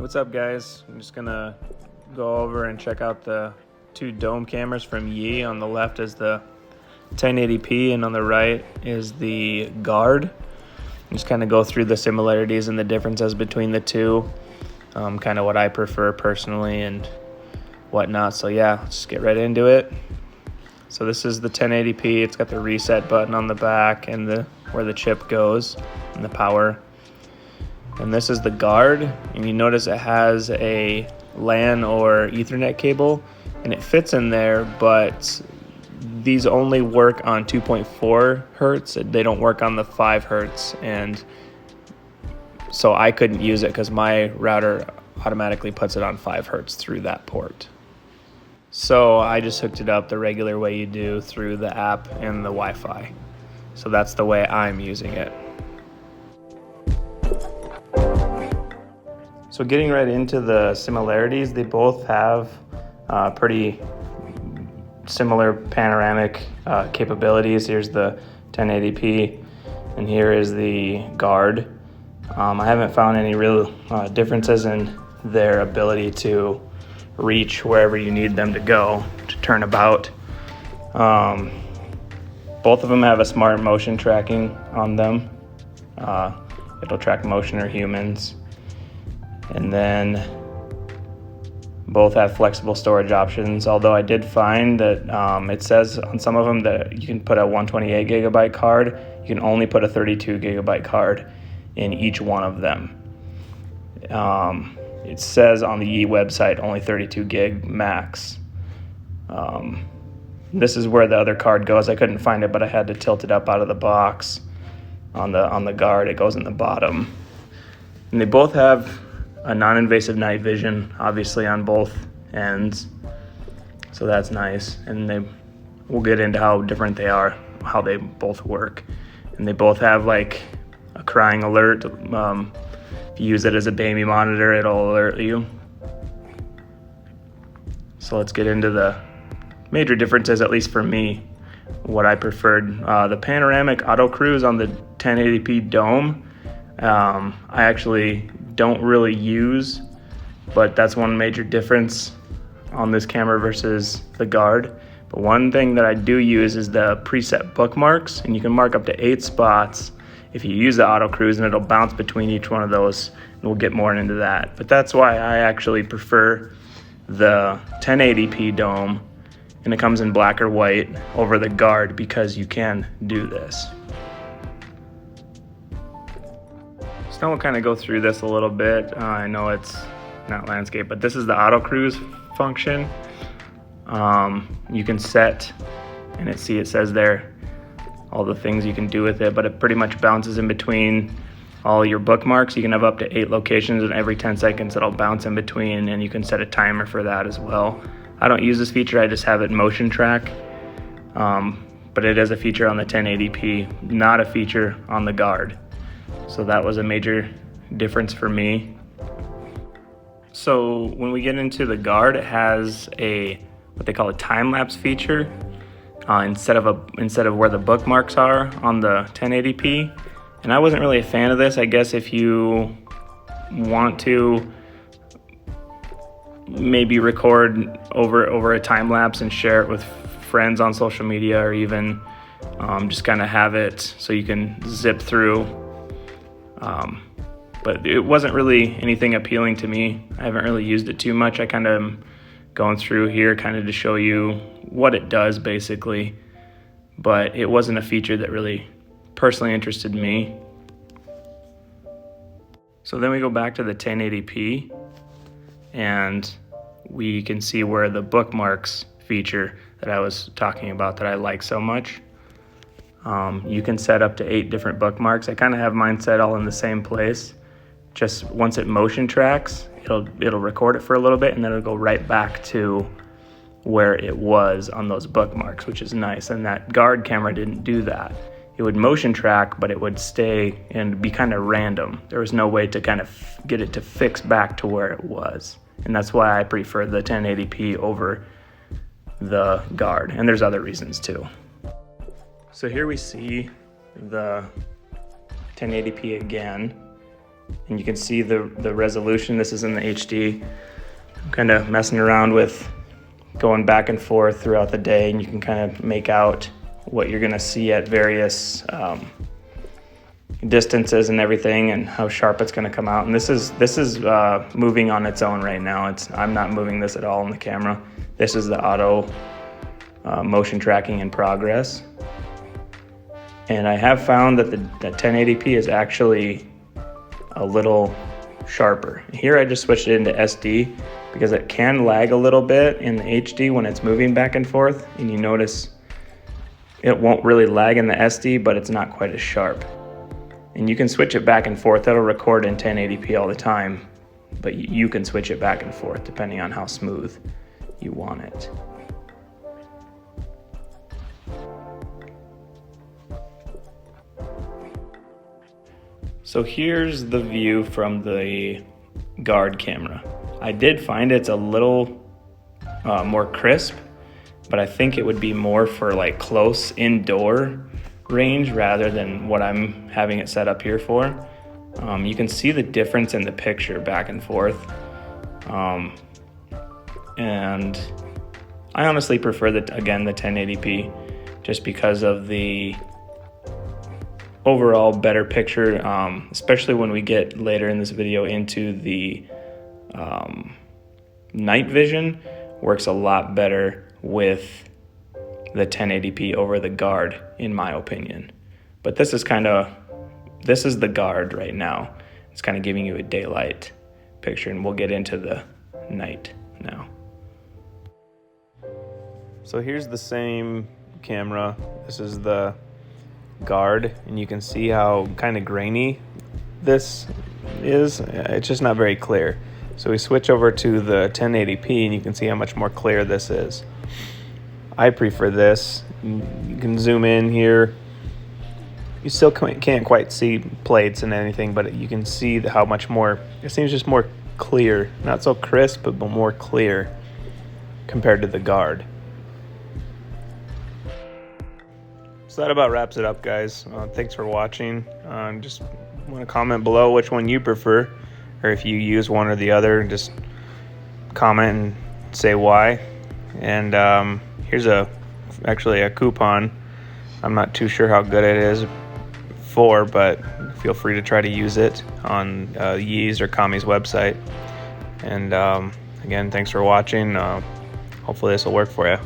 What's up, guys? I'm just gonna go over and check out the two dome cameras from Yi. On the left is the 1080p and on the right is the Guard. Just kind of go through the similarities and the differences between the two, kind of what I prefer personally and whatnot. So yeah, let's just get right into it. So this is the 1080p. It's got the reset button on the back and where the chip goes and the power. And this is the Guard, and you notice it has a LAN or Ethernet cable, and it fits in there, but these only work on 2.4 hertz. They don't work on the 5 hertz, and so I couldn't use it because my router automatically puts it on 5 hertz through that port. So I just hooked it up the regular way you do through the app and the Wi-Fi. So that's the way I'm using it. So getting right into the similarities, they both have pretty similar panoramic capabilities. Here's the 1080p and here is the Guard. I haven't found any real differences in their ability to reach wherever you need them to go to turn about. Both of them have a smart motion tracking on them. It'll track motion or humans. And then both have flexible storage options, although I did find that it says on some of them that you can put a 128 gigabyte card. You can only put a 32 gigabyte card in each one of them. It says on the Yi website only 32 gig max. This is where the other card goes. I couldn't find it, but I had to tilt it up out of the box. On the Guard, it goes in the bottom. And they both have a non-invasive night vision, obviously, on both ends. So that's nice. And we'll get into how different they are, how they both work. And they both have like a crying alert. If you use it as a baby monitor, it'll alert you. So let's get into the major differences, at least for me, what I preferred. The panoramic auto cruise on the 1080p dome, I actually don't really use, but that's one major difference on this camera versus the Guard. But one thing that I do use is the preset bookmarks, and you can mark up to 8 spots if you use the auto cruise, and it'll bounce between each one of those, and we'll get more into that. But that's why I actually prefer the 1080p dome, and it comes in black or white, over the Guard, because you can do this. So now we'll kind of go through this a little bit. I know it's not landscape, but this is the auto cruise function. You can set, and it says there all the things you can do with it, but it pretty much bounces in between all your bookmarks. You can have up to 8 locations, and every 10 seconds it'll bounce in between, and you can set a timer for that as well. I don't use this feature, I just have it motion track, but it is a feature on the 1080p, not a feature on the Guard. So that was a major difference for me. So when we get into the Guard, it has what they call a time-lapse feature instead of where the bookmarks are on the 1080p. And I wasn't really a fan of this. I guess if you want to maybe record over a time lapse and share it with friends on social media, or even just kind of have it so you can zip through. But it wasn't really anything appealing to me. I haven't really used it too much. I kind of am going through here kind of to show you what it does basically, but it wasn't a feature that really personally interested me. So then we go back to the 1080p, and we can see where the bookmarks feature that I was talking about that I like so much. You can set up to 8 different bookmarks. I kind of have mine set all in the same place. Just once it motion tracks, it'll record it for a little bit, and then it'll go right back to where it was on those bookmarks, which is nice. And that Guard camera didn't do that. It would motion track, but it would stay and be kind of random. There was no way to kind of get it to fix back to where it was. And that's why I prefer the 1080p over the Guard. And there's other reasons too. So here we see the 1080p again. and you can see the resolution. This is in the HD. I'm kind of messing around with going back and forth throughout the day, and you can kind of make out what you're gonna see at various distances and everything, and how sharp it's gonna come out. And this is moving on its own right now. I'm not moving this at all in the camera. This is the auto motion tracking in progress. And I have found that the 1080p is actually a little sharper. Here I just switched it into SD because it can lag a little bit in the HD when it's moving back and forth, and you notice it won't really lag in the SD, but it's not quite as sharp. And you can switch it back and forth. That'll record in 1080p all the time, but you can switch it back and forth depending on how smooth you want it. So here's the view from the guard camera. I did find it's a little more crisp, but I think it would be more for like close indoor range rather than what I'm having it set up here for. You can see the difference in the picture back and forth. And I honestly prefer the 1080p just because of the overall better picture, especially when we get later in this video into the night vision. Works a lot better with the 1080p over the guard, in my opinion. But this is the guard right now. It's kind of giving you a daylight picture, and we'll get into the night now. So here's the same camera. This is the guard, and you can see how kind of grainy this is. It's just not very clear. So we switch over to the 1080p, and you can see how much more clear this is. I prefer this. You can zoom in here. You still can't quite see plates and anything, but you can see how much more, it seems just more clear. Not so crisp, but more clear compared to the guard. So that about wraps it up, guys. Thanks for watching. Just want to comment below which one you prefer, or if you use one or the other, just comment and say why. And here's actually a coupon. I'm not too sure how good it is but feel free to try to use it on Yee's or Kami's website. And again, thanks for watching. Hopefully this will work for you.